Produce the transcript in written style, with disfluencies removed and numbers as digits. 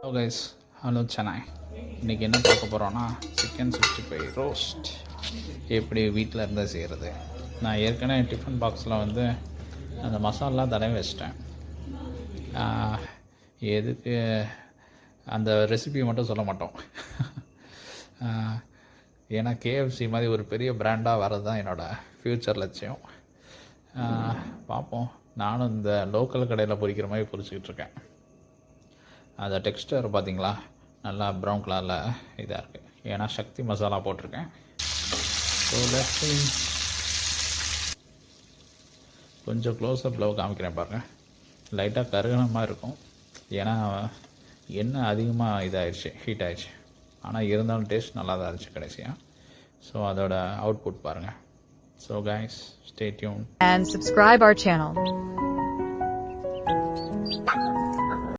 Hello guys, hello Chennai. இன்றைக்கி என்ன பார்க்க போகிறோன்னா சிக்கன் 65 ரோஸ்ட் எப்படி வீட்டில் இருந்தால் செய்கிறது. நான் ஏற்கனவே டிஃபன் பாக்ஸில் வந்து அந்த மசாலா தடவை வச்சிட்டேன். எதுக்கு அந்த ரெசிபி மட்டும் சொல்ல மாட்டோம். ஏன்னா கேஎஃப்சி மாதிரி ஒரு பெரிய பிராண்டாக வர்றது தான் என்னோடய ஃப்யூச்சர் லட்சியம். பார்ப்போம். நானும் இந்த லோக்கல் கடையில் பொரிக்கிற மாதிரி பொரிச்சிக்கிட்டு இருக்கேன். அந்த டெக்ஸ்டர் பார்த்திங்களா, நல்லா ப்ரௌன் கலரில் இதாக இருக்குது. ஏன்னா சக்தி மசாலா போட்டிருக்கேன். ஸோ கொஞ்சம் க்ளோஸ்அப்பில் காமிக்கிறேன் பாருங்கள். லைட்டாக கருகின மாதிரி இருக்கும். ஏன்னா எண்ணெய் அதிகமாக இதாகிடுச்சு, ஹீட் ஆகிடுச்சு. ஆனால் இருந்தாலும் டேஸ்ட் நல்லா தான் இருந்துச்சு கடைசியாக. ஸோ அதோட அவுட்புட் பாருங்கள். So guys, stay tuned and subscribe our channel.